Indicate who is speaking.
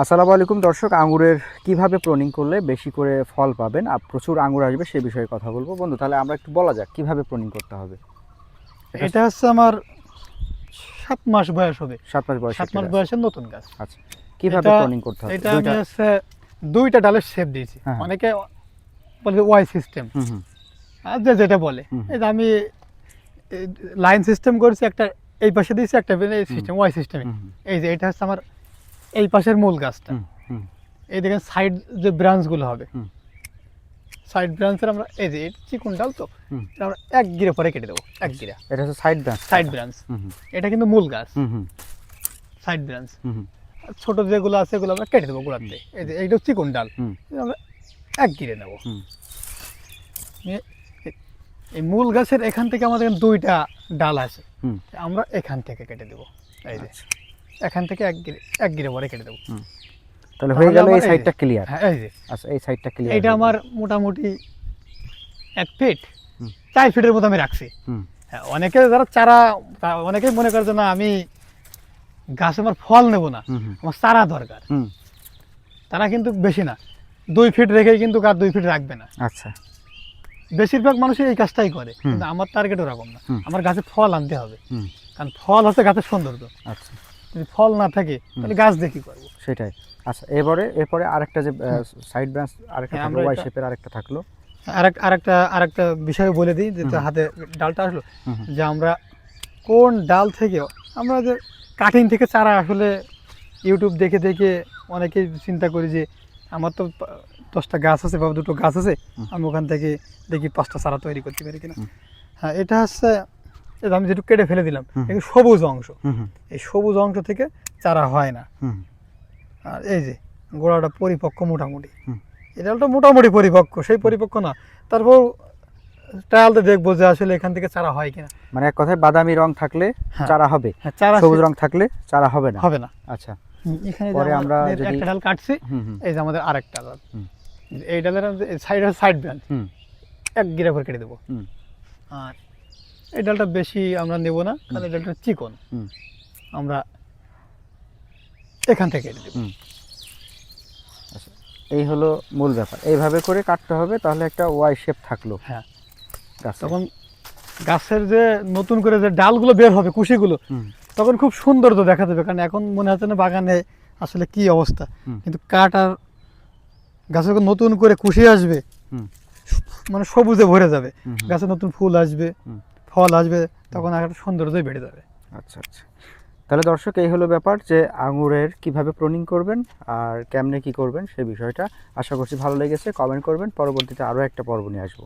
Speaker 1: আসসালামু আলাইকুম দর্শক, আঙ্গুরের কিভাবে প্রুনিং করলে বেশি করে ফল পাবেন আর প্রচুর আঙ্গুর আসবে সেই বিষয়ে কথা বলবো। বন্ধু, তাহলে আমরা একটু বলা যাক কিভাবে প্রুনিং করতে হবে।
Speaker 2: এটা হচ্ছে আমার 7 মাস বয়স হবে।
Speaker 1: 7 মাস বয়স
Speaker 2: 7 মাস বয়সের নতুন গাছ।
Speaker 1: আচ্ছা, কিভাবে
Speaker 2: এটা
Speaker 1: প্রুনিং করতে হবে?
Speaker 2: এটা আমি হচ্ছে 2টা ডালের শেপ দিয়েছি।
Speaker 1: হ্যাঁ।
Speaker 2: অনেকে বলে ওয়াই সিস্টেম,
Speaker 1: হুম হুম
Speaker 2: আর যে যেটা বলে।
Speaker 1: হুম।
Speaker 2: এটা আমি লাইন সিস্টেম করেছি, একটা এই পাশে দিয়েছি, একটা এই সিস্টেম ওয়াই সিস্টেমে।
Speaker 1: হুম হুম
Speaker 2: এই যে এটা হচ্ছে আমার এই পাশের মূল গাছটা।
Speaker 1: হুম হুম
Speaker 2: এই দেখেন সাইড যে ব্রাঞ্চগুলো হবে,
Speaker 1: হুম।
Speaker 2: সাইড ব্রাঞ্চের আমরা এই যে এটা চিকন ডাল তো,
Speaker 1: হুম।
Speaker 2: এটা আমরা এক গিরে পরে কেটে দেবো। এক গিরা
Speaker 1: এটা হচ্ছে সাইড ব্রাঞ্চ।
Speaker 2: Side branch.
Speaker 1: হুম হুম
Speaker 2: এটা কিন্তু মূল গাছ,
Speaker 1: হুম হুম
Speaker 2: সাইড ব্রাঞ্চ।
Speaker 1: হুম হুম
Speaker 2: ছোট যেগুলো আছে এগুলো আমরা কেটে দেবো গোড়াতে। এই যে এইটা চিকন ডাল,
Speaker 1: হুম
Speaker 2: আমরা এক গিরে নেবো।
Speaker 1: হুম।
Speaker 2: এই মূল গাছের এখান থেকে আমাদের 2টা ডাল আছে,
Speaker 1: হুম।
Speaker 2: আমরা এখান থেকে কেটে দেবো। এই যে
Speaker 1: আচ্ছা।
Speaker 2: এখান থেকে এক গিরে পরে কেটে দেবো।
Speaker 1: তাহলে হয়ে
Speaker 2: তাহলে
Speaker 1: গেল
Speaker 2: আমার
Speaker 1: এই সাইডটা ক্লিয়ার।
Speaker 2: হ্যাঁ, এই যে
Speaker 1: আচ্ছা, এই সাইডটা ক্লিয়ার।
Speaker 2: এটা আমার মোটামুটি 1 ফিট
Speaker 1: হুম।
Speaker 2: 4 ফিটের মতো আমি রাখছি।
Speaker 1: হুম
Speaker 2: হ্যাঁ, অনেকে যারা চারা, অনেকেই মনে করে যে না আমি গাছ আমার ফল নেব না,
Speaker 1: হুম হুম
Speaker 2: আমার চারা দরকার,
Speaker 1: হুম।
Speaker 2: তারা কিন্তু বেশি না 2 ফিট রেখেই কিন্তু গাছ 2 ফিট রাখবে না।
Speaker 1: আচ্ছা।
Speaker 2: বেশিরভাগ মানুষই এই কাজটাই করে,
Speaker 1: হুম।
Speaker 2: কিন্তু আমার টার্গেট ওরকম না।
Speaker 1: হুম।
Speaker 2: আমার গাছে ফল আনতে হবে,
Speaker 1: হুম।
Speaker 2: কারণ ফল হচ্ছে গাছের সৌন্দর্য।
Speaker 1: আচ্ছা,
Speaker 2: যদি ফল না থাকে তাহলে গাছ দিয়ে কি করবো?
Speaker 1: সেটাই। আচ্ছা, এরপরে আরেকটা যে সাইড ব্রাঞ্চ আরেকটা
Speaker 2: হ্যাঁ,
Speaker 1: থাকলো,
Speaker 2: আমরা
Speaker 1: ওয়াই
Speaker 2: এটা
Speaker 1: শেপের আরেকটা থাকলো।
Speaker 2: আরেকটা বিষয় বলে দিই, যে
Speaker 1: হুম।
Speaker 2: হাতে ডালটা আসলো,
Speaker 1: হুম হুম
Speaker 2: যে আমরা কোন ডাল থেকে, আমরা যে কাটিং থেকে চারা আসলে ইউটিউব দেখে দেখে অনেকেই চিন্তা করি যে আমার তো 10টা গাছ আছে বা 2টো গাছ আছে,
Speaker 1: হুম।
Speaker 2: আমি ওখান থেকে দেখি 5টা চারা তৈরি করতে পারি কিনা।
Speaker 1: হুম।
Speaker 2: হ্যাঁ, এটা হচ্ছে এটা আমি যেটুকু কেটে ফেলে দিলাম,
Speaker 1: হুম।
Speaker 2: এই সবুজ অংশ,
Speaker 1: হুম হুম
Speaker 2: এই সবুজ অংশ থেকে চারা হয় না।
Speaker 1: হুম
Speaker 2: আর এই যে গোড়াটা পরিপক্ক মোটামুটি,
Speaker 1: হুম।
Speaker 2: এই ডালটা মোটামুটি পরিপক্ক, সেই পরিপক্ক না, তারপর ট্রায়ালতে দেখবো যে আসলে এখান থেকে চারা হয় কিনা।
Speaker 1: মানে এক কথায় বাদামি রং থাকলে
Speaker 2: হ্যাঁ।
Speaker 1: চারা হবে,
Speaker 2: হ্যাঁ, চারা
Speaker 1: সবুজ রং থাকলে চারা হবে না।
Speaker 2: হবে না।
Speaker 1: আচ্ছা।
Speaker 2: এখানে যে
Speaker 1: পরে আমরা
Speaker 2: আমাদের
Speaker 1: যদি
Speaker 2: একটা ডাল কাটছি,
Speaker 1: হুম হুম
Speaker 2: এই যে আমাদের আরেকটা ডাল,
Speaker 1: হুম
Speaker 2: এই ডালের সাইড ব্রাঞ্চ
Speaker 1: হুম
Speaker 2: এক গিরা করে কেটে দেবো।
Speaker 1: হুম
Speaker 2: আর এই ডালটা বেশি আমরা নেব না, কারণ এই ডালটা চিকন,
Speaker 1: হুম
Speaker 2: আমরা এখান থেকে কেটে দেবো।
Speaker 1: হুম। আচ্ছা, এই হলো মূল ব্যাপার। এইভাবে করে কাটতে হবে, তাহলে একটা ওয়াই শেপ থাকলো
Speaker 2: হ্যাঁ,
Speaker 1: গাছে।
Speaker 2: তখন গাছের যে নতুন করে যে ডালগুলো বের হবে, কুশিগুলো,
Speaker 1: হুম
Speaker 2: তখন খুব সৌন্দর্য দেখা যাবে। কারণ এখন মনে হচ্ছে না বাগানে আসলে কি অবস্থা,
Speaker 1: হুম
Speaker 2: কিন্তু কাটার গাছে যখন নতুন করে কুশি আসবে,
Speaker 1: হুম
Speaker 2: মানে সবুজে ভরে যাবে,
Speaker 1: হুম হুম।
Speaker 2: গাছে নতুন ফুল আসবে,
Speaker 1: হুম।
Speaker 2: ফল আসবে, তখন একটা সৌন্দর্যই বেড়ে যাবে।
Speaker 1: আচ্ছা আচ্ছা। তাহলে দর্শক, এই হলো ব্যাপার যে আঙুরের কিভাবে প্রুনিং করবেন আর কেমনে কি করবেন সেই বিষয়টা। আশা করছি ভালো লেগেছে। কমেন্ট করবেন, পরবর্তীতে আরও একটা পর্ব নিয়ে আসবো।